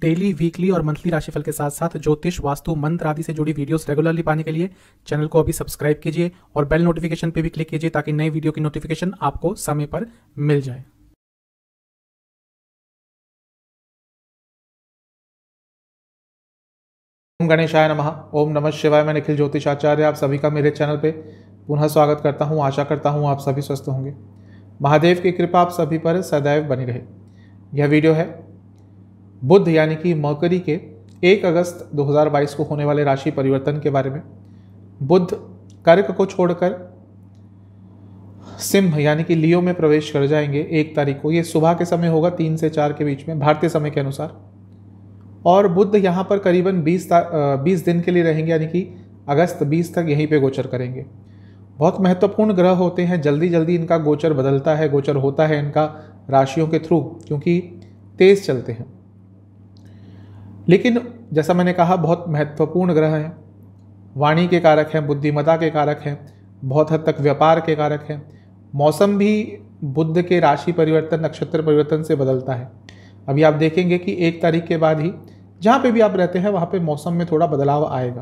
Daily, weekly और monthly राशिफल के साथ साथ ज्योतिष, वास्तु, मंत्र आदि से जुड़ी वीडियोस रेगुलरली पाने के लिए चैनल को अभी सब्सक्राइब कीजिए और बेल नोटिफिकेशन पे भी क्लिक कीजिए ताकि नई वीडियो की नोटिफिकेशन आपको समय पर मिल जाए। ओम गणेशाय नमः। ओम नमः शिवाय। मैं निखिल ज्योतिषाचार्य आप सभी का मेरे चैनल पे पुनः स्वागत करता हूँ। आशा करता हूँ आप सभी स्वस्थ होंगे। महादेव की कृपा आप सभी पर सदैव बनी रहे। यह वीडियो है बुध यानी कि मरकरी के 1 अगस्त 2022 को होने वाले राशि परिवर्तन के बारे में। बुध कर्क को छोड़कर सिंह यानी कि लियो में प्रवेश कर जाएंगे 1 तारीख को। ये सुबह के समय होगा 3 से 4 के बीच में भारतीय समय के अनुसार। और बुध यहाँ पर करीबन 20 दिन के लिए रहेंगे, यानी कि अगस्त 20 तक यहीं पे गोचर करेंगे। बहुत महत्वपूर्ण ग्रह होते हैं, जल्दी जल्दी इनका गोचर बदलता है, गोचर होता है इनका राशियों के थ्रू, क्योंकि तेज चलते हैं। लेकिन जैसा मैंने कहा बहुत महत्वपूर्ण ग्रह हैं, वाणी के कारक हैं, बुद्धिमत्ता के कारक हैं, बहुत हद तक व्यापार के कारक हैं। मौसम भी बुध के राशि परिवर्तन, नक्षत्र परिवर्तन से बदलता है। अभी आप देखेंगे कि 1 तारीख के बाद ही जहाँ पे भी आप रहते हैं वहाँ पे मौसम में थोड़ा बदलाव आएगा,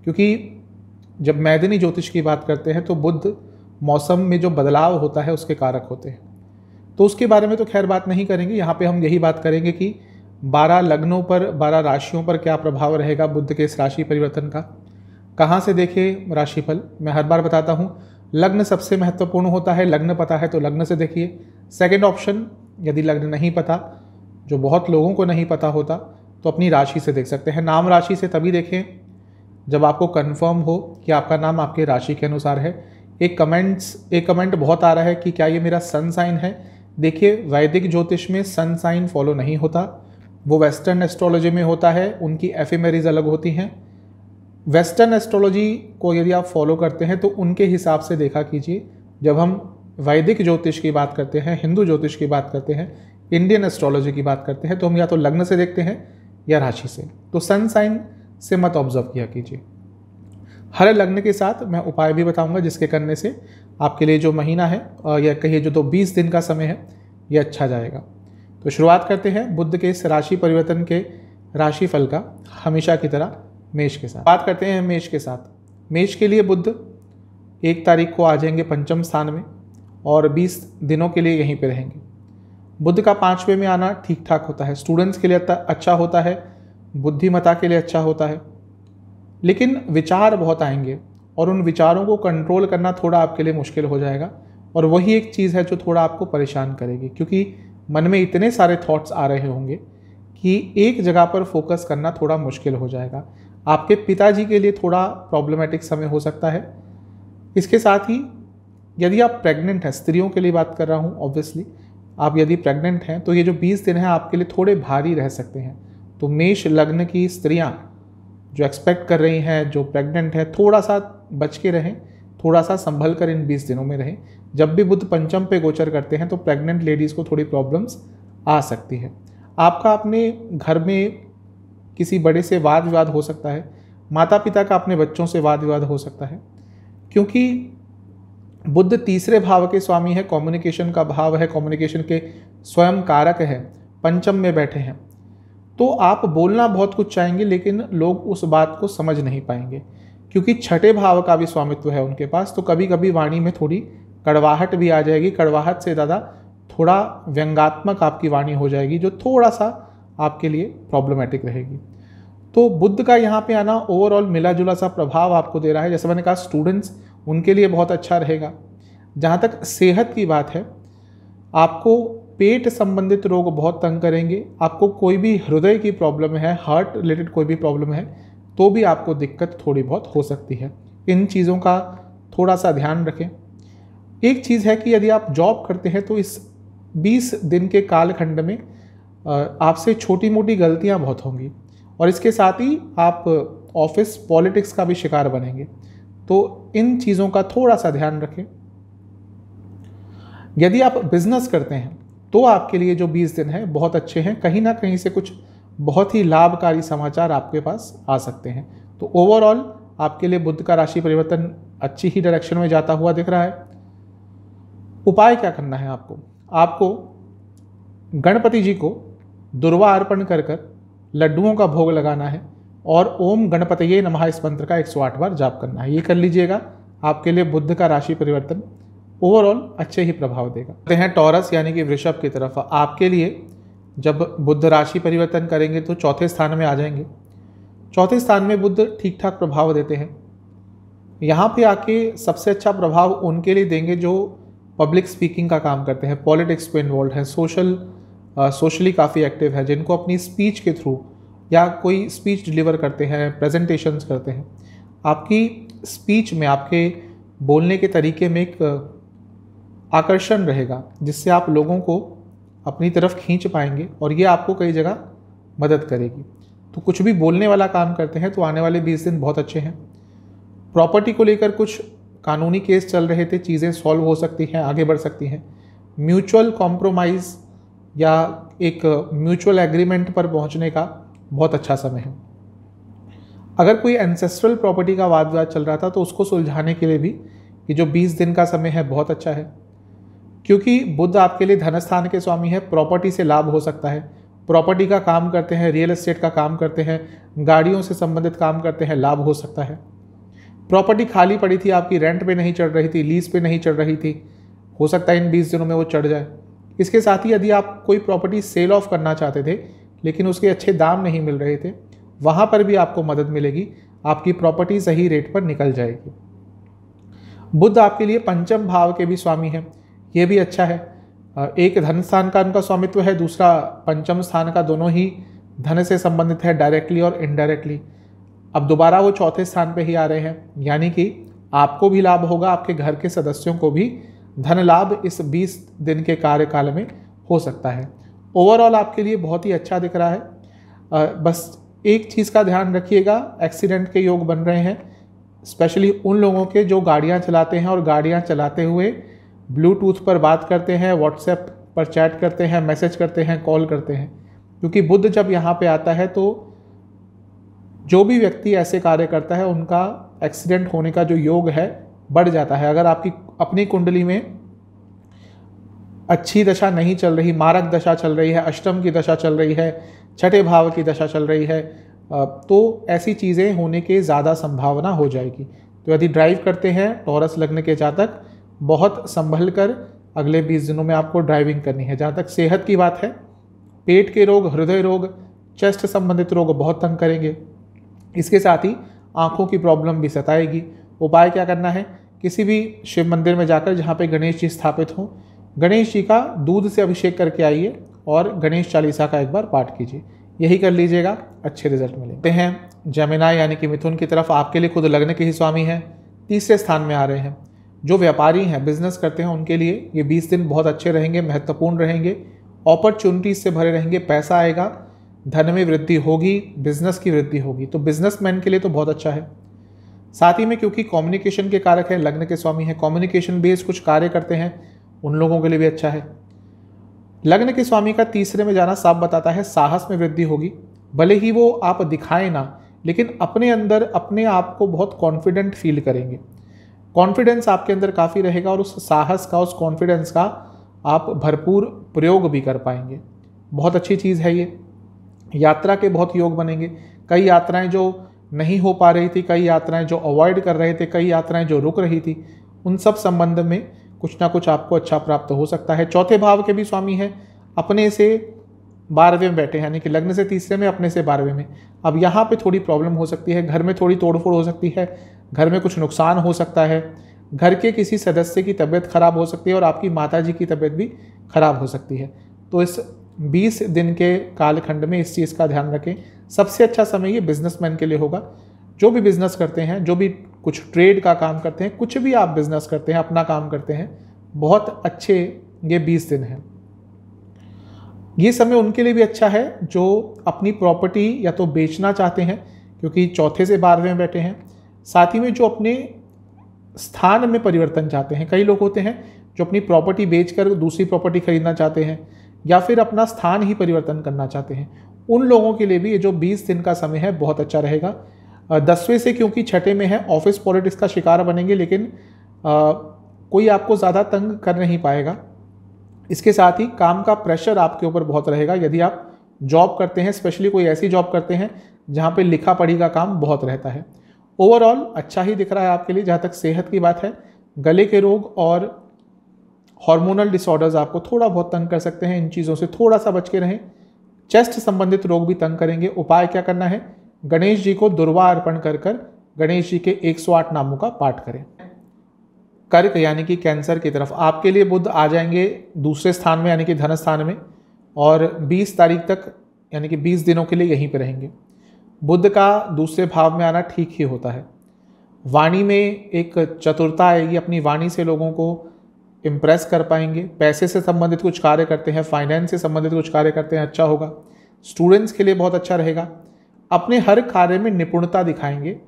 क्योंकि जब मैदानी ज्योतिष की बात करते हैं तो बुध मौसम में जो बदलाव होता है उसके कारक होते हैं। तो उसके बारे में तो खैर बात नहीं करेंगे। यहाँ पे हम यही बात करेंगे कि 12 लग्नों पर, 12 राशियों पर क्या प्रभाव रहेगा बुध के इस राशि परिवर्तन का। कहाँ से देखें राशिफल, मैं हर बार बताता हूँ लग्न सबसे महत्वपूर्ण होता है। लग्न पता है तो लग्न से देखिए। सेकेंड ऑप्शन, यदि लग्न नहीं पता, जो बहुत लोगों को नहीं पता होता, तो अपनी राशि से देख सकते हैं। नाम राशि से तभी देखें जब आपको कंफर्म हो कि आपका नाम आपके राशि के अनुसार है। एक कमेंट बहुत आ रहा है कि क्या ये मेरा सन साइन है। देखिए, वैदिक ज्योतिष में सन साइन फॉलो नहीं होता, वो वेस्टर्न एस्ट्रोलॉजी में होता है। उनकी एफिमेरीज अलग होती हैं। वेस्टर्न एस्ट्रोलॉजी को यदि आप फॉलो करते हैं तो उनके हिसाब से देखा कीजिए। जब हम वैदिक ज्योतिष की बात करते हैं, हिंदू ज्योतिष की बात करते हैं, इंडियन एस्ट्रोलॉजी की बात करते हैं, तो हम या तो लग्न से देखते हैं या राशि से। तो सन साइन से मत ऑब्जर्व किया कीजिए। हर लग्न के साथ मैं उपाय भी बताऊंगा जिसके करने से आपके लिए जो महीना है या कहिए जो 20 दिन का समय है ये अच्छा जाएगा। तो शुरुआत करते हैं बुध के इस राशि परिवर्तन के राशिफल का, हमेशा की तरह मेष के साथ। बात करते हैं मेष के साथ। मेष के लिए बुध 1 तारीख को आ जाएंगे पंचम स्थान में और 20 दिनों के लिए यहीं पे रहेंगे। बुध का 5वें में आना ठीक ठाक होता है, स्टूडेंट्स के लिए अच्छा होता है, बुद्धिमत्ता के लिए अच्छा होता है। लेकिन विचार बहुत आएंगे और उन विचारों को कंट्रोल करना थोड़ा आपके लिए मुश्किल हो जाएगा। और वही एक चीज़ है जो थोड़ा आपको परेशान करेगी, क्योंकि मन में इतने सारे थॉट्स आ रहे होंगे कि एक जगह पर फोकस करना थोड़ा मुश्किल हो जाएगा। आपके पिताजी के लिए थोड़ा प्रॉब्लमेटिक समय हो सकता है। इसके साथ ही यदि आप प्रेग्नेंट हैं, स्त्रियों के लिए बात कर रहा हूँ, ऑब्वियसली आप यदि प्रेग्नेंट हैं तो ये जो 20 दिन हैं आपके लिए थोड़े भारी रह सकते हैं। तो मेष लग्न की स्त्रियां जो एक्सपेक्ट कर रही हैं, जो प्रेग्नेंट है, थोड़ा सा बच के रहें, थोड़ा सा संभल कर इन 20 दिनों में रहें। जब भी बुध पंचम पे गोचर करते हैं तो प्रेग्नेंट लेडीज़ को थोड़ी प्रॉब्लम्स आ सकती है। आपका अपने घर में किसी बड़े से वाद विवाद हो सकता है, माता पिता का अपने बच्चों से वाद विवाद हो सकता है, क्योंकि बुध तीसरे भाव के स्वामी है, कम्युनिकेशन का भाव है, कम्युनिकेशन के स्वयं कारक है, पंचम में बैठे हैं। तो आप बोलना बहुत कुछ चाहेंगे लेकिन लोग उस बात को समझ नहीं पाएंगे, क्योंकि छठे भाव का भी स्वामित्व है उनके पास। तो कभी कभी वाणी में थोड़ी कड़वाहट भी आ जाएगी। कड़वाहट से ज़्यादा थोड़ा व्यंग्यात्मक आपकी वाणी हो जाएगी, जो थोड़ा सा आपके लिए प्रॉब्लमेटिक रहेगी। तो बुध का यहाँ पे आना ओवरऑल मिला जुला सा प्रभाव आपको दे रहा है। जैसे मैंने कहा, स्टूडेंट्स उनके लिए बहुत अच्छा रहेगा। जहाँ तक सेहत की बात है, आपको पेट संबंधित रोग बहुत तंग करेंगे। आपको कोई भी हृदय की प्रॉब्लम है, हार्ट रिलेटेड कोई भी प्रॉब्लम है, तो भी आपको दिक्कत थोड़ी बहुत हो सकती है। इन चीज़ों का थोड़ा सा ध्यान रखें। एक चीज़ है कि यदि आप जॉब करते हैं तो इस 20 दिन के कालखंड में आपसे छोटी मोटी गलतियाँ बहुत होंगी, और इसके साथ ही आप ऑफिस पॉलिटिक्स का भी शिकार बनेंगे। तो इन चीज़ों का थोड़ा सा ध्यान रखें। यदि आप बिजनेस करते हैं तो आपके लिए जो 20 दिन हैं बहुत अच्छे हैं। कहीं ना कहीं से कुछ बहुत ही लाभकारी समाचार आपके पास आ सकते हैं। तो ओवरऑल आपके लिए बुध का राशि परिवर्तन अच्छी ही डायरेक्शन में जाता हुआ दिख रहा है। उपाय क्या करना है आपको गणपति जी को दुर्वा अर्पण कर लड्डुओं का भोग लगाना है और ओम गणपतये नमः इस मंत्र का 108 बार जाप करना है। ये कर लीजिएगा, आपके लिए बुध का राशि परिवर्तन ओवरऑल अच्छे ही प्रभाव देगा। आते हैं टॉरस यानी कि वृषभ की तरफ। आपके लिए जब बुध राशि परिवर्तन करेंगे तो चौथे स्थान में आ जाएंगे। चौथे स्थान में बुध ठीक ठाक प्रभाव देते हैं। यहाँ पे आके सबसे अच्छा प्रभाव उनके लिए देंगे जो पब्लिक स्पीकिंग का काम करते हैं, पॉलिटिक्स में इन्वॉल्व हैं, सोशली काफ़ी एक्टिव है, जिनको अपनी स्पीच के थ्रू या कोई स्पीच डिलीवर करते हैं, प्रेजेंटेशंस करते हैं। आपकी स्पीच में, आपके बोलने के तरीके में एक आकर्षण रहेगा जिससे आप लोगों को अपनी तरफ खींच पाएंगे और ये आपको कई जगह मदद करेगी। तो कुछ भी बोलने वाला काम करते हैं तो आने वाले 20 दिन बहुत अच्छे हैं। प्रॉपर्टी को लेकर कुछ कानूनी केस चल रहे थे, चीज़ें सॉल्व हो सकती हैं, आगे बढ़ सकती हैं। म्यूचुअल कॉम्प्रोमाइज़ या एक म्यूचुअल एग्रीमेंट पर पहुंचने का बहुत अच्छा समय है। अगर कोई एंसेस्ट्रल प्रॉपर्टी का वाद विवाद चल रहा था तो उसको सुलझाने के लिए भी ये जो 20 दिन का समय है बहुत अच्छा है, क्योंकि बुध आपके लिए धन स्थान के स्वामी है। प्रॉपर्टी से लाभ हो सकता है, प्रॉपर्टी का काम करते हैं, रियल एस्टेट का काम करते हैं, गाड़ियों से संबंधित काम करते हैं, लाभ हो सकता है। प्रॉपर्टी खाली पड़ी थी आपकी, रेंट पे नहीं चढ़ रही थी, लीज पे नहीं चढ़ रही थी, हो सकता है इन 20 दिनों में वो चढ़ जाए। इसके साथ ही यदि आप कोई प्रॉपर्टी सेल ऑफ करना चाहते थे लेकिन उसके अच्छे दाम नहीं मिल रहे थे, वहाँ पर भी आपको मदद मिलेगी, आपकी प्रॉपर्टी सही रेट पर निकल जाएगी। बुध आपके लिए पंचम भाव के भी स्वामी हैं, ये भी अच्छा है। एक धन स्थान का उनका स्वामित्व है, दूसरा पंचम स्थान का, दोनों ही धन से संबंधित है डायरेक्टली और इनडायरेक्टली। अब दोबारा वो चौथे स्थान पे ही आ रहे हैं, यानी कि आपको भी लाभ होगा, आपके घर के सदस्यों को भी धन लाभ इस 20 दिन के कार्यकाल में हो सकता है। ओवरऑल आपके लिए बहुत ही अच्छा दिख रहा है। बस एक चीज़ का ध्यान रखिएगा, एक्सीडेंट के योग बन रहे हैं, स्पेशली उन लोगों के जो गाड़ियाँ चलाते हैं और गाड़ियाँ चलाते हुए ब्लूटूथ पर बात करते हैं, व्हाट्सएप पर चैट करते हैं, मैसेज करते हैं, कॉल करते हैं। क्योंकि बुध जब यहाँ पे आता है तो जो भी व्यक्ति ऐसे कार्य करता है उनका एक्सीडेंट होने का जो योग है बढ़ जाता है। अगर आपकी अपनी कुंडली में अच्छी दशा नहीं चल रही, मारक दशा चल रही है, अष्टम की दशा चल रही है, छठे भाव की दशा चल रही है, तो ऐसी चीज़ें होने की ज़्यादा संभावना हो जाएगी। तो यदि ड्राइव करते हैं टॉरस लग्न के जातक, बहुत संभल कर अगले 20 दिनों में आपको ड्राइविंग करनी है। जहाँ तक सेहत की बात है, पेट के रोग, हृदय रोग, चेस्ट संबंधित रोग बहुत तंग करेंगे। इसके साथ ही आँखों की प्रॉब्लम भी सताएगी। उपाय क्या करना है, किसी भी शिव मंदिर में जाकर जहाँ पे गणेश जी स्थापित हों, गणेश जी का दूध से अभिषेक करके आइए और गणेश चालीसा का एक बार पाठ कीजिए। यही कर लीजिएगा, अच्छे रिजल्ट मिलेंगे। हैं जमिनाई यानी कि मिथुन की तरफ, आपके लिए खुद लग्न के ही स्वामी हैं, तीसरे स्थान में आ रहे हैं। जो व्यापारी हैं, बिजनेस करते हैं, उनके लिए ये 20 दिन बहुत अच्छे रहेंगे, महत्वपूर्ण रहेंगे, अपॉर्चुनिटीज से भरे रहेंगे, पैसा आएगा, धन में वृद्धि होगी, बिजनेस की वृद्धि होगी। तो बिजनेसमैन के लिए तो बहुत अच्छा है। साथ ही में क्योंकि कम्युनिकेशन के कारक है, लग्न के स्वामी हैं, कम्युनिकेशन बेस्ड कुछ कार्य करते हैं, उन लोगों के लिए भी अच्छा है। लग्न के स्वामी का तीसरे में जाना साफ बताता है साहस में वृद्धि होगी। भले ही वो आप दिखाएं ना, लेकिन अपने अंदर अपने आप को बहुत कॉन्फिडेंट फील करेंगे। कॉन्फिडेंस आपके अंदर काफ़ी रहेगा और उस साहस का, उस कॉन्फिडेंस का आप भरपूर प्रयोग भी कर पाएंगे। बहुत अच्छी चीज़ है ये। यात्रा के बहुत योग बनेंगे। कई यात्राएं जो नहीं हो पा रही थी, कई यात्राएं जो अवॉइड कर रहे थे, कई यात्राएं जो रुक रही थी, उन सब संबंध में कुछ ना कुछ आपको अच्छा प्राप्त हो सकता है। चौथे भाव के भी स्वामी हैं, अपने से 12वें में बैठे हैं, यानी कि लग्न से तीसरे में, अपने से 12वें में। अब यहाँ पे थोड़ी प्रॉब्लम हो सकती है, घर में थोड़ी तोड़फोड़ हो सकती है, घर में कुछ नुकसान हो सकता है, घर के किसी सदस्य की तबीयत खराब हो सकती है और आपकी माताजी की तबीयत भी खराब हो सकती है। तो इस 20 दिन के कालखंड में इस चीज़ का ध्यान रखें। सबसे अच्छा समय ये बिजनेसमैन के लिए होगा। जो भी बिजनेस करते हैं, जो भी कुछ ट्रेड का काम करते हैं, कुछ भी आप बिजनेस करते हैं, अपना काम करते हैं, बहुत अच्छे ये 20 दिन हैं। ये समय उनके लिए भी अच्छा है जो अपनी प्रॉपर्टी या तो बेचना चाहते हैं, क्योंकि चौथे से 12वें में बैठे हैं। साथ ही में जो अपने स्थान में परिवर्तन चाहते हैं, कई लोग होते हैं जो अपनी प्रॉपर्टी बेचकर दूसरी प्रॉपर्टी खरीदना चाहते हैं या फिर अपना स्थान ही परिवर्तन करना चाहते हैं, उन लोगों के लिए भी ये जो 20 दिन का समय है बहुत अच्छा रहेगा। 10वें से क्योंकि छठे में है, ऑफिस पॉलिटिक्स का शिकार बनेंगे, लेकिन कोई आपको ज़्यादा तंग कर नहीं पाएगा। इसके साथ ही काम का प्रेशर आपके ऊपर बहुत रहेगा यदि आप जॉब करते हैं, स्पेशली कोई ऐसी जॉब करते हैं जहाँ पे लिखा पढ़ी का काम बहुत रहता है। ओवरऑल अच्छा ही दिख रहा है आपके लिए। जहाँ तक सेहत की बात है, गले के रोग और हार्मोनल डिसऑर्डर्स आपको थोड़ा बहुत तंग कर सकते हैं, इन चीज़ों से थोड़ा सा बच के रहें। चेस्ट संबंधित रोग भी तंग करेंगे। उपाय क्या करना है, गणेश जी को दुर्वा अर्पण कर गणेश जी के 108 नामों का पाठ करें। कर्क यानी कि कैंसर की तरफ आपके लिए बुध आ जाएंगे दूसरे स्थान में यानी कि धन स्थान में, और 20 तारीख तक यानी कि 20 दिनों के लिए यहीं पर रहेंगे। बुध का दूसरे भाव में आना ठीक ही होता है। वाणी में एक चतुरता आएगी, अपनी वाणी से लोगों को इम्प्रेस कर पाएंगे। पैसे से संबंधित कुछ कार्य करते हैं, फाइनेंस से संबंधित कुछ कार्य करते हैं, अच्छा होगा। स्टूडेंट्स के लिए बहुत अच्छा रहेगा। अपने हर कार्य में निपुणता दिखाएंगे।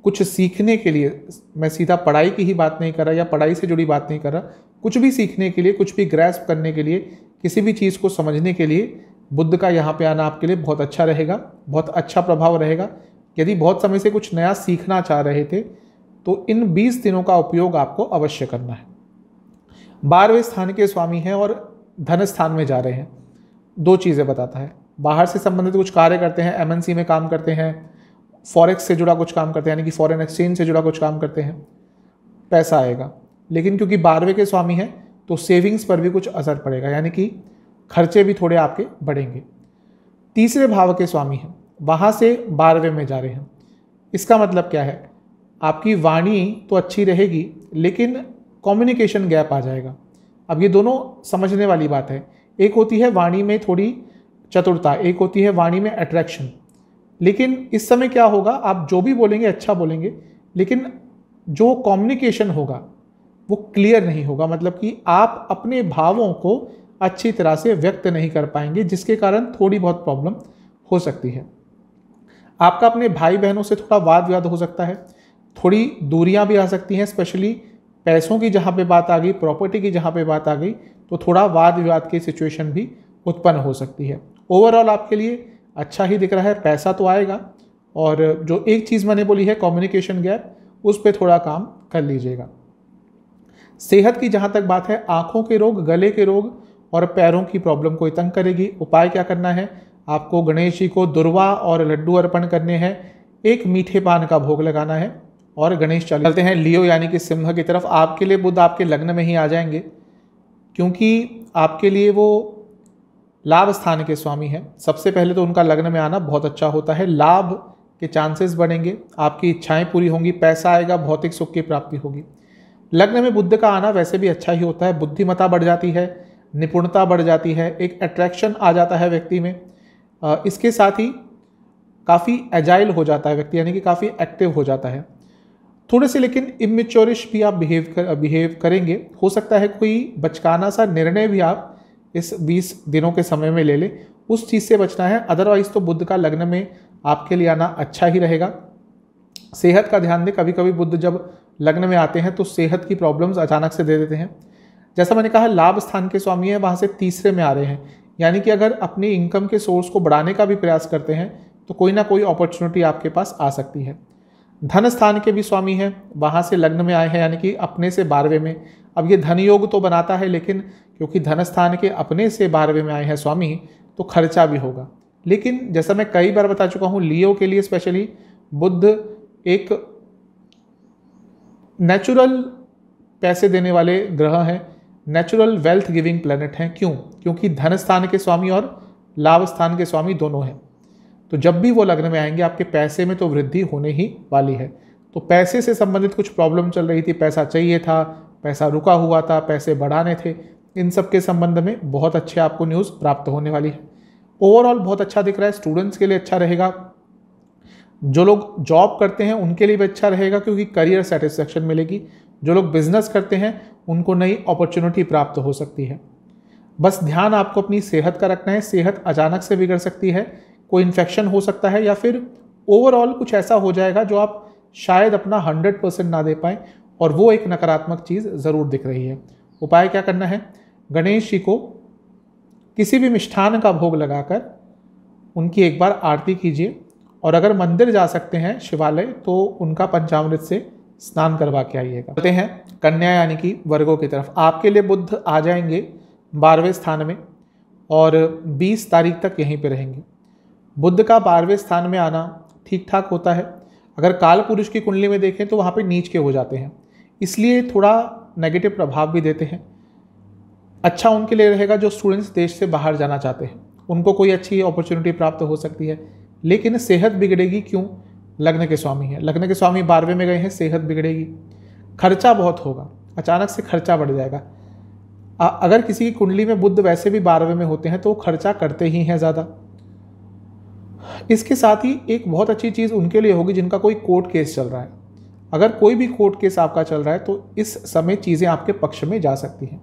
कुछ सीखने के लिए, मैं सीधा पढ़ाई की ही बात नहीं कर रहा या पढ़ाई से जुड़ी बात नहीं कर रहा, कुछ भी सीखने के लिए, कुछ भी ग्रैस्प करने के लिए, किसी भी चीज़ को समझने के लिए बुध का यहाँ पे आना आपके लिए बहुत अच्छा रहेगा, बहुत अच्छा प्रभाव रहेगा। यदि बहुत समय से कुछ नया सीखना चाह रहे थे तो इन 20 दिनों का उपयोग आपको अवश्य करना है। 12वें स्थान के स्वामी हैं और धन स्थान में जा रहे हैं। दो चीज़ें बताता है, बाहर से संबंधित कुछ कार्य करते हैं, एमएनसी में काम करते हैं, फॉरेक्स से जुड़ा कुछ काम करते हैं यानी कि फॉरेन एक्सचेंज से जुड़ा कुछ काम करते हैं, पैसा आएगा। लेकिन क्योंकि 12वें के स्वामी हैं तो सेविंग्स पर भी कुछ असर पड़ेगा, यानी कि खर्चे भी थोड़े आपके बढ़ेंगे। तीसरे भाव के स्वामी हैं, वहाँ से 12वें में जा रहे हैं। इसका मतलब क्या है, आपकी वाणी तो अच्छी रहेगी लेकिन कम्युनिकेशन गैप आ जाएगा। अब ये दोनों समझने वाली बात है। एक होती है वाणी में थोड़ी चतुरता, एक होती है वाणी में अट्रैक्शन। लेकिन इस समय क्या होगा, आप जो भी बोलेंगे अच्छा बोलेंगे, लेकिन जो कम्युनिकेशन होगा वो क्लियर नहीं होगा। मतलब कि आप अपने भावों को अच्छी तरह से व्यक्त नहीं कर पाएंगे, जिसके कारण थोड़ी बहुत प्रॉब्लम हो सकती है। आपका अपने भाई बहनों से थोड़ा वाद विवाद हो सकता है, थोड़ी दूरियां भी आ सकती हैं। स्पेशली पैसों की जहाँ पे बात आ गई, प्रॉपर्टी की जहाँ पे बात आ गई, तो थोड़ा वाद विवाद की सिचुएशन भी उत्पन्न हो सकती है। ओवरऑल आपके लिए अच्छा ही दिख रहा है, पैसा तो आएगा। और जो एक चीज़ मैंने बोली है कम्युनिकेशन गैप, उस पर थोड़ा काम कर लीजिएगा। सेहत की जहाँ तक बात है, आँखों के रोग, गले के रोग और पैरों की प्रॉब्लम को तंग करेगी। उपाय क्या करना है, आपको गणेश जी को दुर्वा और लड्डू अर्पण करने हैं, एक मीठे पान का भोग लगाना है और गणेश चालीसा। चलते हैं लियो यानी कि सिंह की तरफ। आपके लिए बुध आपके लग्न में ही आ जाएंगे, क्योंकि आपके लिए वो लाभ स्थान के स्वामी हैं। सबसे पहले तो उनका लग्न में आना बहुत अच्छा होता है, लाभ के चांसेस बढ़ेंगे, आपकी इच्छाएं पूरी होंगी, पैसा आएगा, भौतिक सुख की प्राप्ति होगी। लग्न में बुध का आना वैसे भी अच्छा ही होता है, बुद्धिमत्ता बढ़ जाती है, निपुणता बढ़ जाती है, एक अट्रैक्शन आ जाता है व्यक्ति में। इसके साथ ही काफ़ी एजाइल हो जाता है व्यक्ति, यानी कि काफ़ी एक्टिव हो जाता है थोड़े से। लेकिन इमेच्योरिश भी आप बिहेव करेंगे। हो सकता है कोई बचकाना सा निर्णय भी आप इस 20 दिनों के समय में ले ले, उस चीज़ से बचना है। अदरवाइज तो बुध का लग्न में आपके लिए आना अच्छा ही रहेगा। सेहत का ध्यान दें, कभी कभी बुध जब लग्न में आते हैं तो सेहत की प्रॉब्लम्स अचानक से दे देते हैं। जैसा मैंने कहा, लाभ स्थान के स्वामी है, वहाँ से तीसरे में आ रहे हैं, यानी कि अगर अपनी इनकम के सोर्स को बढ़ाने का भी प्रयास करते हैं तो कोई ना कोई अपॉर्चुनिटी आपके पास आ सकती है। धन स्थान के भी स्वामी हैं, वहाँ से लग्न में आए हैं, यानी कि अपने से 12वें में। अब ये धन योग तो बनाता है, लेकिन क्योंकि धन स्थान के अपने से 12वें में आए हैं स्वामी, तो खर्चा भी होगा। लेकिन जैसा मैं कई बार बता चुका हूँ, लियो के लिए स्पेशली बुध एक नेचुरल पैसे देने वाले ग्रह हैं, नेचुरल वेल्थ गिविंग प्लैनेट हैं। क्यों? क्योंकि धन स्थान के स्वामी और लाभ स्थान के स्वामी दोनों हैं। तो जब भी वो लग्न में आएंगे, आपके पैसे में तो वृद्धि होने ही वाली है। तो पैसे से संबंधित कुछ प्रॉब्लम चल रही थी, पैसा चाहिए था, पैसा रुका हुआ था, पैसे बढ़ाने थे, इन सब के संबंध में बहुत अच्छे आपको न्यूज़ प्राप्त होने वाली है। ओवरऑल बहुत अच्छा दिख रहा है। स्टूडेंट्स के लिए अच्छा रहेगा, जो लोग जॉब करते हैं उनके लिए भी अच्छा रहेगा, क्योंकि करियर सेटिस्फैक्शन मिलेगी। जो लोग बिजनेस करते हैं उनको नई अपॉर्चुनिटी प्राप्त हो सकती है। बस ध्यान आपको अपनी सेहत का रखना है। सेहत अचानक से बिगड़ सकती है, कोई इन्फेक्शन हो सकता है, या फिर ओवरऑल कुछ ऐसा हो जाएगा जो आप शायद अपना 100% ना दे पाएँ, और वो एक नकारात्मक चीज़ ज़रूर दिख रही है। उपाय क्या करना है, गणेश जी को किसी भी मिष्ठान का भोग लगाकर उनकी एक बार आरती कीजिए, और अगर मंदिर जा सकते हैं शिवालय, तो उनका पंचामृत से स्नान करवा के आइएगा। चलते हैं कन्या यानी कि वर्गों की तरफ। आपके लिए बुध आ जाएंगे 12वें स्थान में, और 20 तारीख तक यहीं पे रहेंगे। बुध का 12वें स्थान में आना ठीक ठाक होता है। अगर काल पुरुष की कुंडली में देखें तो वहाँ पे नीच के हो जाते हैं, इसलिए थोड़ा नेगेटिव प्रभाव भी देते हैं। अच्छा उनके लिए रहेगा जो स्टूडेंट्स देश से बाहर जाना चाहते हैं, उनको कोई अच्छी अपॉर्चुनिटी प्राप्त हो सकती है। लेकिन सेहत बिगड़ेगी, क्यों? लग्न के स्वामी है, लग्न के स्वामी 12वें में गए हैं, सेहत बिगड़ेगी। खर्चा बहुत होगा, अचानक से खर्चा बढ़ जाएगा। अगर किसी की कुंडली में बुध वैसे भी 12वें में होते हैं तो खर्चा करते ही हैं ज़्यादा। इसके साथ ही एक बहुत अच्छी चीज़ उनके लिए होगी जिनका कोई कोर्ट केस चल रहा है। अगर कोई भी कोर्ट केस आपका चल रहा है तो इस समय चीज़ें आपके पक्ष में जा सकती हैं।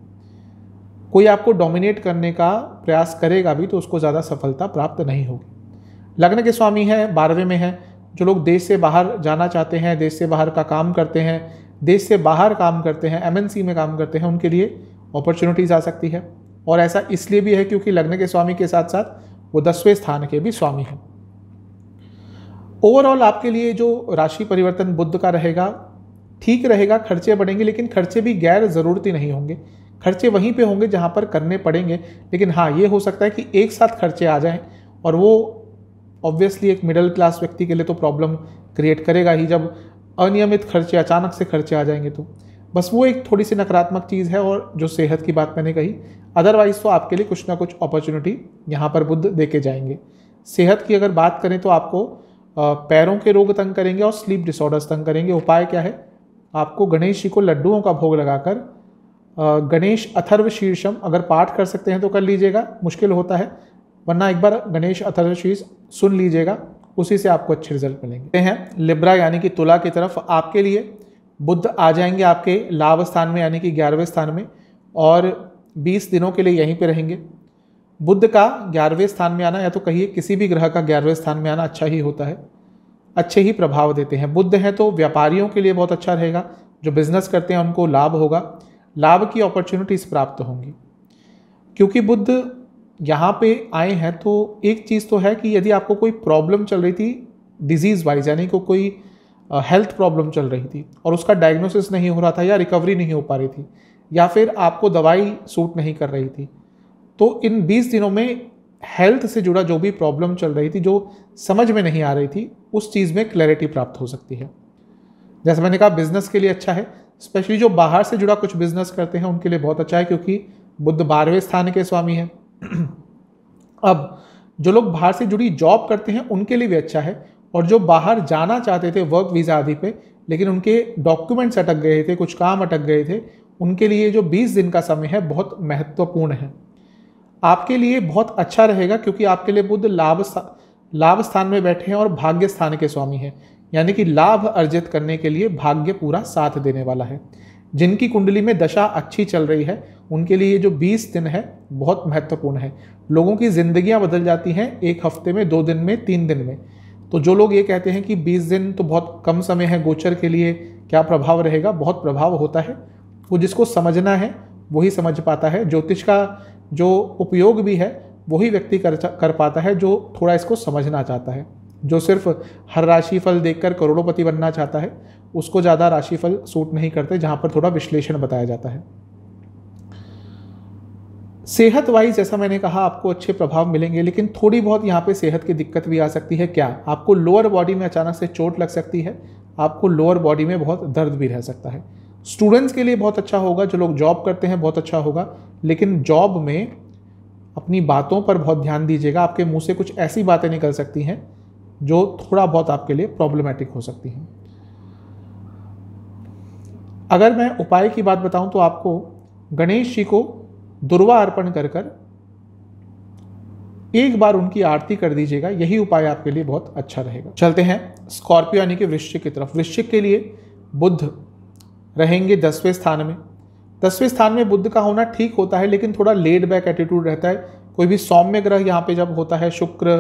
कोई आपको डोमिनेट करने का प्रयास करेगा भी तो उसको ज़्यादा सफलता प्राप्त नहीं होगी। लग्न के स्वामी है, 12वें में है। जो लोग देश से बाहर जाना चाहते हैं, देश से बाहर का काम करते हैं, देश से बाहर काम करते हैं, MNC में काम करते हैं, उनके लिए अपॉर्चुनिटीज आ सकती है। और ऐसा इसलिए भी है क्योंकि लग्न के स्वामी के साथ साथ वो 10वें स्थान के भी स्वामी हैं। ओवरऑल आपके लिए जो राशि परिवर्तन बुध का रहेगा ठीक रहेगा। खर्चे बढ़ेंगे, लेकिन खर्चे भी गैर ज़रूरती नहीं होंगे। खर्चे वहीं पे होंगे जहाँ पर करने पड़ेंगे। लेकिन हाँ, ये हो सकता है कि एक साथ खर्चे आ जाएं और वो ऑब्वियसली एक मिडिल क्लास व्यक्ति के लिए तो प्रॉब्लम क्रिएट करेगा ही, जब अनियमित खर्चे, अचानक से खर्चे आ जाएंगे तो। बस वो एक थोड़ी सी नकारात्मक चीज़ है। और जो सेहत की बात मैंने कही, अदरवाइज तो आपके लिए कुछ ना कुछ अपॉर्चुनिटी यहाँ पर बुध देके जाएंगे। सेहत की अगर बात करें तो आपको पैरों के रोग तंग करेंगे और स्लीप डिसऑर्डर्स तंग करेंगे। उपाय क्या है? आपको गणेश जी को लड्डुओं का भोग लगाकर गणेश अथर्व शीर्षम अगर पाठ कर सकते हैं तो कर लीजिएगा, मुश्किल होता है, वरना एक बार गणेश अथर्व शीर्ष सुन लीजिएगा, उसी से आपको अच्छे रिजल्ट मिलेंगे। हैं लिब्रा यानी कि तुला की तरफ, आपके लिए बुध आ जाएंगे आपके लाभ स्थान में यानी कि 11वें स्थान में, और 20 दिनों के लिए यहीं पे रहेंगे। बुध का 11वें स्थान में आना, या तो कहिए किसी भी ग्रह का 11वें स्थान में आना अच्छा ही होता है, अच्छे ही प्रभाव देते हैं। बुध हैं तो व्यापारियों के लिए बहुत अच्छा रहेगा। जो बिजनेस करते हैं उनको लाभ होगा, लाभ की अपॉर्चुनिटीज प्राप्त होंगी। क्योंकि बुध यहाँ पे आए हैं तो एक चीज़ तो है कि यदि आपको कोई प्रॉब्लम चल रही थी डिजीज़ वाइज, यानी कि कोई हेल्थ प्रॉब्लम चल रही थी और उसका डायग्नोसिस नहीं हो रहा था या रिकवरी नहीं हो पा रही थी, या फिर आपको दवाई सूट नहीं कर रही थी, तो इन 20 दिनों में हेल्थ से जुड़ा जो भी प्रॉब्लम चल रही थी, जो समझ में नहीं आ रही थी, उस चीज़ में क्लैरिटी प्राप्त हो सकती है। जैसे मैंने कहा, बिजनेस के लिए अच्छा है, स्पेशली जो बाहर से जुड़ा कुछ बिजनेस करते हैं उनके लिए बहुत अच्छा है, क्योंकि बुध 12वें स्थान के स्वामी है। अब जो लोग बाहर से जुड़ी जॉब करते हैं उनके लिए भी अच्छा है, और जो बाहर जाना चाहते थे वर्क वीज़ा आदि पे, लेकिन उनके डॉक्यूमेंट्स अटक गए थे, कुछ काम अटक गए थे, उनके लिए जो 20 दिन का समय है बहुत महत्वपूर्ण है। आपके लिए बहुत अच्छा रहेगा, क्योंकि आपके लिए बुध लाभ स्थान में बैठे हैं और भाग्य स्थान के स्वामी हैं, यानी कि लाभ अर्जित करने के लिए भाग्य पूरा साथ देने वाला है। जिनकी कुंडली में दशा अच्छी चल रही है उनके लिए ये जो 20 दिन है बहुत महत्वपूर्ण है। लोगों की जिंदगियां बदल जाती हैं 1 हफ्ते में, 2 दिन में, 3 दिन में। तो जो लोग ये कहते हैं कि 20 दिन तो बहुत कम समय है गोचर के लिए, क्या प्रभाव रहेगा, बहुत प्रभाव होता है। वो जिसको समझना है वही समझ पाता है। ज्योतिष का जो उपयोग भी है वही व्यक्ति कर पाता है जो थोड़ा इसको समझना चाहता है। जो सिर्फ हर राशिफल देखकर करोड़ोंपति बनना चाहता है उसको ज़्यादा राशिफल सूट नहीं करते, जहाँ पर थोड़ा विश्लेषण बताया जाता है। सेहत वाइज जैसा मैंने कहा आपको अच्छे प्रभाव मिलेंगे, लेकिन थोड़ी बहुत यहाँ पे सेहत की दिक्कत भी आ सकती है। क्या? आपको लोअर बॉडी में अचानक से चोट लग सकती है, आपको लोअर बॉडी में बहुत दर्द भी रह सकता है। स्टूडेंट्स के लिए बहुत अच्छा होगा, जो लोग जॉब करते हैं बहुत अच्छा होगा, लेकिन जॉब में अपनी बातों पर बहुत ध्यान दीजिएगा। आपके मुंह से कुछ ऐसी बातें निकल सकती हैं जो थोड़ा बहुत आपके लिए प्रॉब्लमेटिक हो सकती हैं। अगर मैं उपाय की बात बताऊं तो आपको गणेश जी को दुर्वा अर्पण कर एक बार उनकी आरती कर दीजिएगा, यही उपाय आपके लिए बहुत अच्छा रहेगा। चलते हैं स्कॉर्पियो यानी कि वृश्चिक की तरफ। वृश्चिक के लिए बुध रहेंगे 10वें स्थान में। 10वें स्थान में बुध का होना ठीक होता है, लेकिन थोड़ा लेड बैक एटीट्यूड रहता है। कोई भी सौम्य ग्रह यहाँ पे जब होता है, शुक्र,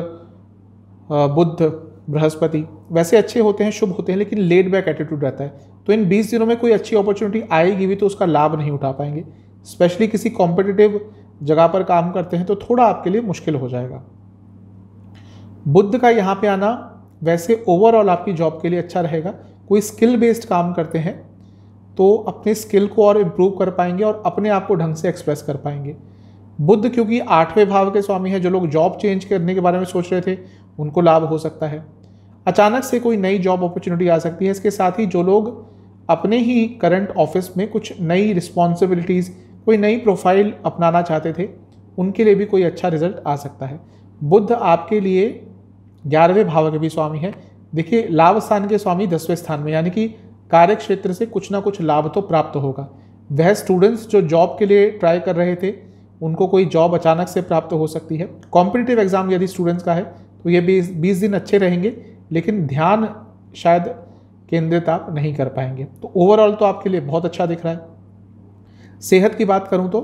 बुध, बृहस्पति वैसे अच्छे होते हैं, शुभ होते हैं, लेकिन लेड बैक एटीट्यूड रहता है। तो इन 20 दिनों में कोई अच्छी अपॉर्चुनिटी आएगी भी तो उसका लाभ नहीं उठा पाएंगे। स्पेशली किसी कॉम्पिटिटिव जगह पर काम करते हैं तो थोड़ा आपके लिए मुश्किल हो जाएगा। बुध का यहाँ पे आना वैसे ओवरऑल आपकी जॉब के लिए अच्छा रहेगा। कोई स्किल बेस्ड काम करते हैं तो अपने स्किल को और इम्प्रूव कर पाएंगे और अपने आप को ढंग से एक्सप्रेस कर पाएंगे। बुध क्योंकि 8वें भाव के स्वामी है, जो लोग जॉब चेंज करने के बारे में सोच रहे थे उनको लाभ हो सकता है। अचानक से कोई नई जॉब अपॉर्चुनिटी आ सकती है। इसके साथ ही जो लोग अपने ही करंट ऑफिस में कुछ नई रिस्पॉन्सिबिलिटीज़, कोई नई प्रोफाइल अपनाना चाहते थे, उनके लिए भी कोई अच्छा रिजल्ट आ सकता है। बुध आपके लिए 11वें भाव के भी स्वामी है। देखिए, लाभ स्थान के स्वामी 10वें स्थान में, यानी कि कार्य क्षेत्र से कुछ ना कुछ लाभ तो प्राप्त होगा। वह स्टूडेंट्स जो जॉब के लिए ट्राई कर रहे थे उनको कोई जॉब अचानक से प्राप्त हो सकती है। कॉम्पिटिटिव एग्जाम यदि स्टूडेंट्स का है तो ये 20 दिन अच्छे रहेंगे, लेकिन ध्यान शायद केंद्रित आप नहीं कर पाएंगे। तो ओवरऑल तो आपके लिए बहुत अच्छा दिख रहा है। सेहत की बात करूं तो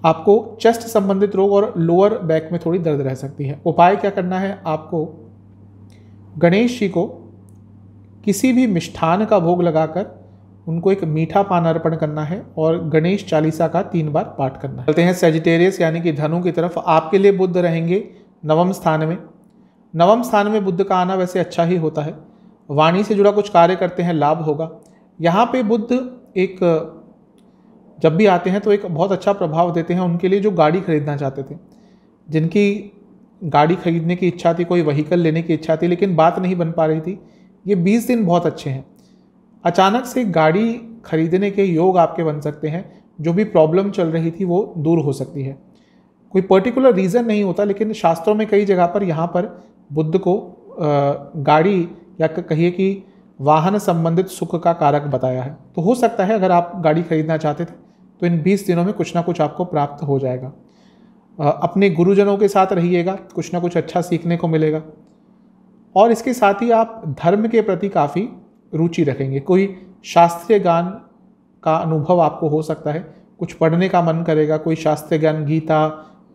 आपको चेस्ट संबंधित रोग और लोअर बैक में थोड़ी दर्द रह सकती है। उपाय क्या करना है, आपको गणेश जी को किसी भी मिष्ठान का भोग लगाकर उनको एक मीठा पान अर्पण करना है और गणेश चालीसा का 3 बार पाठ करना है। चलते हैं सेजिटेरियस यानी कि धनु की तरफ। आपके लिए बुध रहेंगे 9वें स्थान में। 9वें स्थान में बुध का आना वैसे अच्छा ही होता है। वाणी से जुड़ा कुछ कार्य करते हैं, लाभ होगा। यहाँ पे बुध एक जब भी आते हैं तो एक बहुत अच्छा प्रभाव देते हैं उनके लिए जो गाड़ी खरीदना चाहते थे, जिनकी गाड़ी खरीदने की इच्छा थी, कोई व्हीकल लेने की इच्छा थी, लेकिन बात नहीं बन पा रही थी। ये 20 दिन बहुत अच्छे हैं। अचानक से गाड़ी खरीदने के योग आपके बन सकते हैं। जो भी प्रॉब्लम चल रही थी वो दूर हो सकती है। कोई पर्टिकुलर रीज़न नहीं होता, लेकिन शास्त्रों में कई जगह पर यहाँ पर बुध को गाड़ी या कहिए कि वाहन संबंधित सुख का कारक बताया है। तो हो सकता है अगर आप गाड़ी खरीदना चाहते थे तो इन 20 दिनों में कुछ ना कुछ आपको प्राप्त हो जाएगा। अपने गुरुजनों के साथ रहिएगा, कुछ ना कुछ अच्छा सीखने को मिलेगा। और इसके साथ ही आप धर्म के प्रति काफ़ी रुचि रखेंगे। कोई शास्त्रीय ज्ञान का अनुभव आपको हो सकता है, कुछ पढ़ने का मन करेगा, कोई शास्त्रीय ज्ञान, गीता,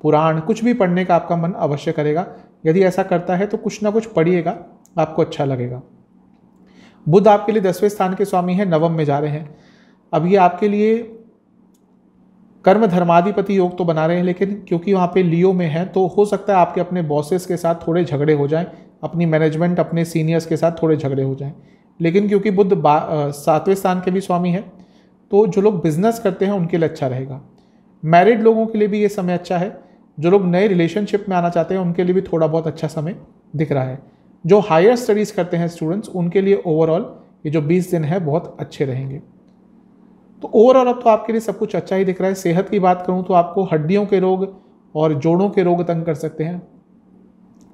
पुराण, कुछ भी पढ़ने का आपका मन अवश्य करेगा। यदि ऐसा करता है तो कुछ ना कुछ पढ़िएगा, आपको अच्छा लगेगा। बुध आपके लिए 10वें स्थान के स्वामी हैं, 9वें में जा रहे हैं। अब ये आपके लिए कर्म धर्माधिपति योग तो बना रहे हैं, लेकिन क्योंकि वहाँ पे लियो में है तो हो सकता है आपके अपने बॉसेस के साथ थोड़े झगड़े हो जाएं, अपनी मैनेजमेंट, अपने सीनियर्स के साथ थोड़े झगड़े हो जाएं। लेकिन क्योंकि बुध 7वें स्थान के भी स्वामी है तो जो लोग बिजनेस करते हैं उनके लिए अच्छा रहेगा। मैरिड लोगों के लिए भी ये समय अच्छा है। जो लोग नए रिलेशनशिप में आना चाहते हैं उनके लिए भी थोड़ा बहुत अच्छा समय दिख रहा है। जो हायर स्टडीज़ करते हैं स्टूडेंट्स, उनके लिए ओवरऑल ये जो 20 दिन है बहुत अच्छे रहेंगे। तो ओवरऑल अब तो आपके लिए सब कुछ अच्छा ही दिख रहा है। सेहत की बात करूं तो आपको हड्डियों के रोग और जोड़ों के रोग तंग कर सकते हैं।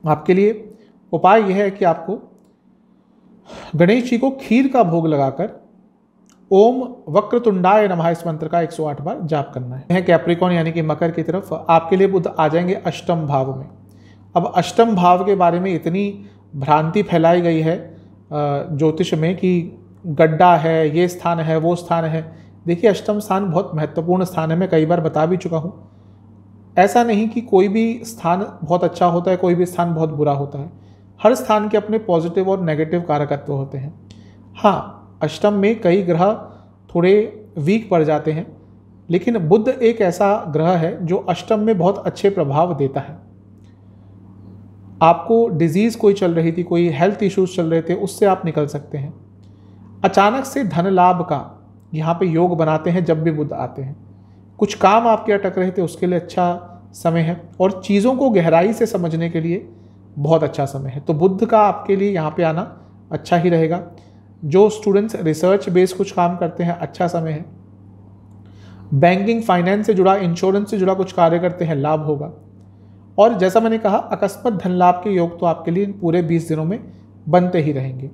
आपके लिए उपाय यह है कि आपको गणेश जी को खीर का भोग लगाकर ओम वक्रतुंडाय नमः इस मंत्र का 108 बार जाप करना है। कैप्रिकॉन यानी कि मकर की तरफ आपके लिए बुध आ जाएंगे अष्टम भाव में। अब अष्टम भाव के बारे में इतनी भ्रांति फैलाई गई है ज्योतिष में कि गड्ढा है, ये स्थान है, वो स्थान है। देखिए, अष्टम स्थान बहुत महत्वपूर्ण स्थान है, मैं कई बार बता भी चुका हूँ। ऐसा नहीं कि कोई भी स्थान बहुत अच्छा होता है, कोई भी स्थान बहुत बुरा होता है। हर स्थान के अपने पॉजिटिव और नेगेटिव कारकत्व होते हैं। हाँ, अष्टम में कई ग्रह थोड़े वीक पड़ जाते हैं, लेकिन बुध एक ऐसा ग्रह है जो अष्टम में बहुत अच्छे प्रभाव देता है। आपको डिजीज़ कोई चल रही थी, कोई हेल्थ इश्यूज चल रहे थे, उससे आप निकल सकते हैं। अचानक से धन लाभ का यहाँ पे योग बनाते हैं जब भी बुध आते हैं। कुछ काम आपके अटक रहे थे उसके लिए अच्छा समय है, और चीज़ों को गहराई से समझने के लिए बहुत अच्छा समय है। तो बुध का आपके लिए यहाँ पे आना अच्छा ही रहेगा। जो स्टूडेंट्स रिसर्च बेस कुछ काम करते हैं, अच्छा समय है। बैंकिंग, फाइनेंस से जुड़ा, इंश्योरेंस से जुड़ा कुछ कार्य करते हैं, लाभ होगा। और जैसा मैंने कहा, अकस्मात धन लाभ के योग तो आपके लिए पूरे 20 दिनों में बनते ही रहेंगे।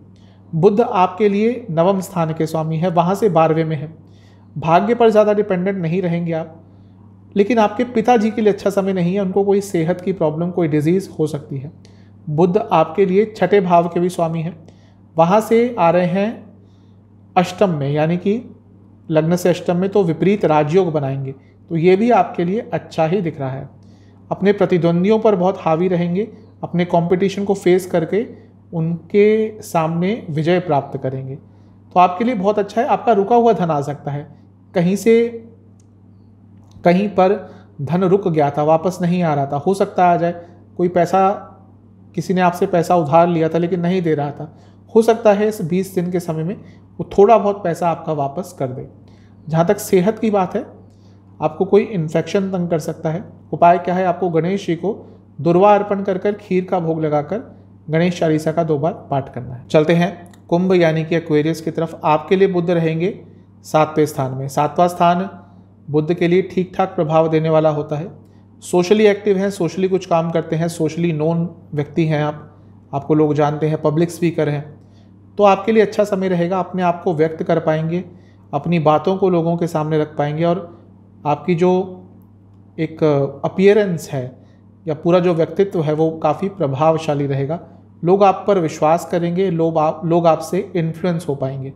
बुध आपके लिए 9वें स्थान के स्वामी है, वहाँ से 12वें में है। भाग्य पर ज़्यादा डिपेंडेंट नहीं रहेंगे आप, लेकिन आपके पिताजी के लिए अच्छा समय नहीं है। उनको कोई सेहत की प्रॉब्लम, कोई डिजीज़ हो सकती है। बुध आपके लिए 6ठे भाव के भी स्वामी हैं, वहाँ से आ रहे हैं अष्टम में, यानी कि लग्न से अष्टम में, तो विपरीत राजयोग बनाएंगे। तो ये भी आपके लिए अच्छा ही दिख रहा है। अपने प्रतिद्वंदियों पर बहुत हावी रहेंगे, अपने कंपटीशन को फेस करके उनके सामने विजय प्राप्त करेंगे। तो आपके लिए बहुत अच्छा है। आपका रुका हुआ धन आ सकता है, कहीं से कहीं पर धन रुक गया था, वापस नहीं आ रहा था, हो सकता आ जाए। कोई पैसा, किसी ने आपसे पैसा उधार लिया था लेकिन नहीं दे रहा था, हो सकता है इस 20 दिन के समय में वो थोड़ा बहुत पैसा आपका वापस कर दे। जहाँ तक सेहत की बात है, आपको कोई इन्फेक्शन तंग कर सकता है। उपाय क्या है, आपको गणेश जी को दुर्वा अर्पण कर कर खीर का भोग लगाकर गणेश चालीसा का 2 बार पाठ करना है। चलते हैं कुंभ यानी कि एक्वेरियस की तरफ। आपके लिए बुध रहेंगे 7वें स्थान में। 7वां स्थान बुध के लिए ठीक ठाक प्रभाव देने वाला होता है। सोशली एक्टिव हैं, सोशली कुछ काम करते हैं, सोशली नोन व्यक्ति हैं आपको लोग जानते हैं, पब्लिक स्पीकर हैं, तो आपके लिए अच्छा समय रहेगा। अपने आप को व्यक्त कर पाएंगे, अपनी बातों को लोगों के सामने रख पाएंगे और आपकी जो एक अपीयरेंस है या पूरा जो व्यक्तित्व है वो काफ़ी प्रभावशाली रहेगा। लोग आप पर विश्वास करेंगे, लोग आपसे इन्फ्लुएंस हो पाएंगे।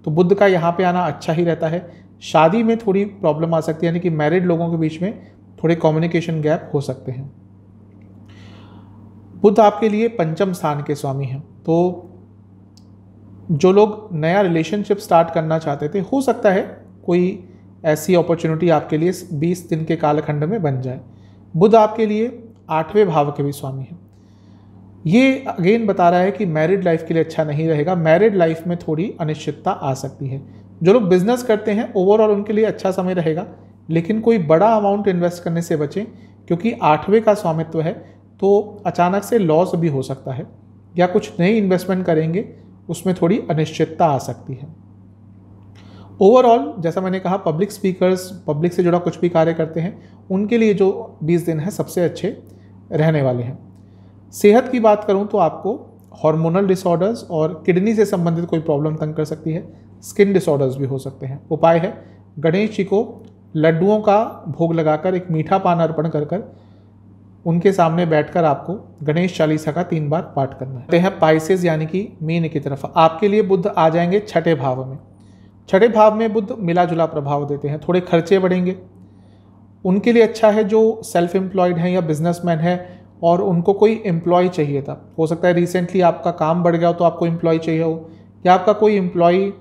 तो बुध का यहाँ पे आना अच्छा ही रहता है। शादी में थोड़ी प्रॉब्लम आ सकती है, यानी कि मैरिड लोगों के बीच में थोड़े कम्युनिकेशन गैप हो सकते हैं। बुध आपके लिए 5म स्थान के स्वामी हैं, तो जो लोग नया रिलेशनशिप स्टार्ट करना चाहते थे, हो सकता है कोई ऐसी अपॉर्चुनिटी आपके लिए 20 दिन के कालखंड में बन जाए। बुध आपके लिए 8वें भाव के भी स्वामी हैं। ये अगेन बता रहा है कि मैरिड लाइफ के लिए अच्छा नहीं रहेगा। मैरिड लाइफ में थोड़ी अनिश्चितता आ सकती है। जो लोग बिजनेस करते हैं ओवरऑल उनके लिए अच्छा समय रहेगा, लेकिन कोई बड़ा अमाउंट इन्वेस्ट करने से बचें, क्योंकि 8वें का स्वामित्व है तो अचानक से लॉस भी हो सकता है, या कुछ नई इन्वेस्टमेंट करेंगे उसमें थोड़ी अनिश्चितता आ सकती है। ओवरऑल जैसा मैंने कहा, पब्लिक स्पीकर्स, पब्लिक से जुड़ा कुछ भी कार्य करते हैं, उनके लिए जो 20 दिन है सबसे अच्छे रहने वाले हैं। सेहत की बात करूं तो आपको हार्मोनल डिसऑर्डर्स और किडनी से संबंधित कोई प्रॉब्लम तंग कर सकती है। स्किन डिसऑर्डर्स भी हो सकते हैं। उपाय है, गणेश जी को लड्डुओं का भोग लगाकर एक मीठा पान अर्पण कर कर उनके सामने बैठकर आपको गणेश चालीसा का 3 बार पाठ करना है। हैं पाइसेस यानी कि मीन की तरफ। आपके लिए बुध आ जाएंगे 6ठे भाव में। 6ठे भाव में बुध मिला जुला प्रभाव देते हैं, थोड़े खर्चे बढ़ेंगे। उनके लिए अच्छा है जो सेल्फ एम्प्लॉयड हैं या बिजनेसमैन है और उनको कोई एम्प्लॉय चाहिए था। हो सकता है रिसेंटली आपका काम बढ़ गया हो तो आपको एम्प्लॉय चाहिए हो, या आपका कोई एम्प्लॉय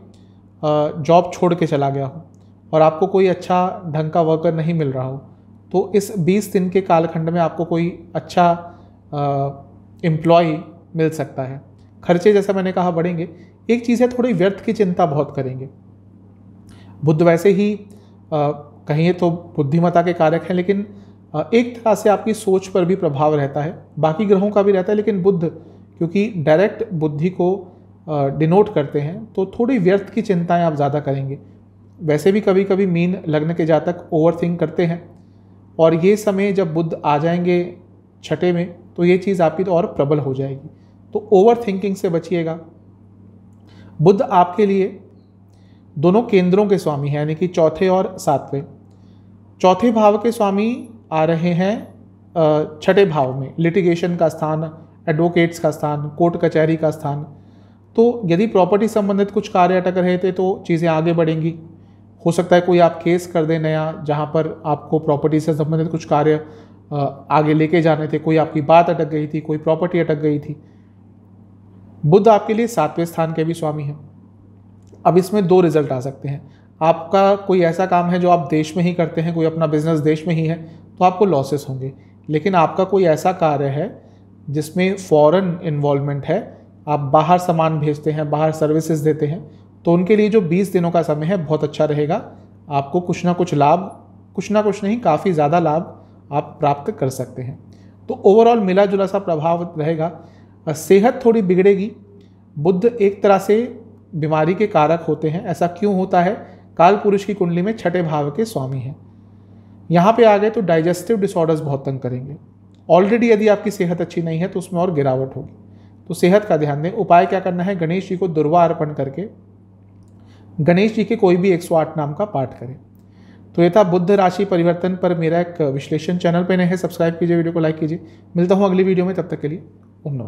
जॉब छोड़ के चला गया हो और आपको कोई अच्छा ढंग का वर्कर नहीं मिल रहा हो, तो इस 20 दिन के कालखंड में आपको कोई अच्छा एम्प्लॉय मिल सकता है। खर्चे जैसा मैंने कहा बढ़ेंगे। एक चीज़ है, थोड़ी व्यर्थ की चिंता बहुत करेंगे। बुध वैसे ही कहिए तो बुद्धिमत्ता के कारक हैं, लेकिन एक तरह से आपकी सोच पर भी प्रभाव रहता है। बाकी ग्रहों का भी रहता है, लेकिन बुध क्योंकि डायरेक्ट बुद्धि को डिनोट करते हैं, तो थोड़ी व्यर्थ की चिंताएं आप ज़्यादा करेंगे। वैसे भी कभी कभी मीन लग्न के जातक ओवर थिंक करते हैं, और ये समय जब बुध आ जाएंगे 6ठे में तो ये चीज़ आपकी तो और प्रबल हो जाएगी। तो ओवर थिंकिंग से बचिएगा। बुध आपके लिए दोनों केंद्रों के स्वामी हैं, यानी कि 4थे और 7वें। 4थे भाव के स्वामी आ रहे हैं 6ठे भाव में। लिटिगेशन का स्थान, एडवोकेट्स का स्थान, कोर्ट कचहरी का स्थान। तो यदि प्रॉपर्टी संबंधित कुछ कार्य अटक रहे थे तो चीज़ें आगे बढ़ेंगी। हो सकता है कोई आप केस कर दें नया, जहाँ पर आपको प्रॉपर्टी से संबंधित कुछ कार्य आगे लेके जाने थे, कोई आपकी बात अटक गई थी, कोई प्रॉपर्टी अटक गई थी। बुध आपके लिए 7वें स्थान के भी स्वामी हैं। अब इसमें 2 रिजल्ट आ सकते हैं। आपका कोई ऐसा काम है जो आप देश में ही करते हैं, कोई अपना बिजनेस देश में ही है, तो आपको लॉसेस होंगे। लेकिन आपका कोई ऐसा कार्य है जिसमें फॉरेन इन्वॉल्वमेंट है, आप बाहर सामान भेजते हैं, बाहर सर्विसेज देते हैं, तो उनके लिए जो 20 दिनों का समय है बहुत अच्छा रहेगा। आपको कुछ ना कुछ लाभ, कुछ ना कुछ नहीं, काफ़ी ज़्यादा लाभ आप प्राप्त कर सकते हैं। तो ओवरऑल मिला जुला सा प्रभाव रहेगा। सेहत थोड़ी बिगड़ेगी। बुध एक तरह से बीमारी के कारक होते हैं। ऐसा क्यों होता है? काल पुरुष की कुंडली में 6ठे भाव के स्वामी हैं। यहाँ पे आ गए तो डाइजेस्टिव डिसऑर्डर्स बहुत तंग करेंगे। ऑलरेडी यदि आपकी सेहत अच्छी नहीं है तो उसमें और गिरावट होगी, तो सेहत का ध्यान दें। उपाय क्या करना है? गणेश जी को दुर्वा अर्पण करके गणेश जी के कोई भी 108 नाम का पाठ करें। तो ये था बुध राशि परिवर्तन पर मेरा एक विश्लेषण। चैनल पे नए हैं, सब्सक्राइब कीजिए, वीडियो को लाइक कीजिए। मिलता हूँ अगली वीडियो में, तब तक के लिए ओम नमः।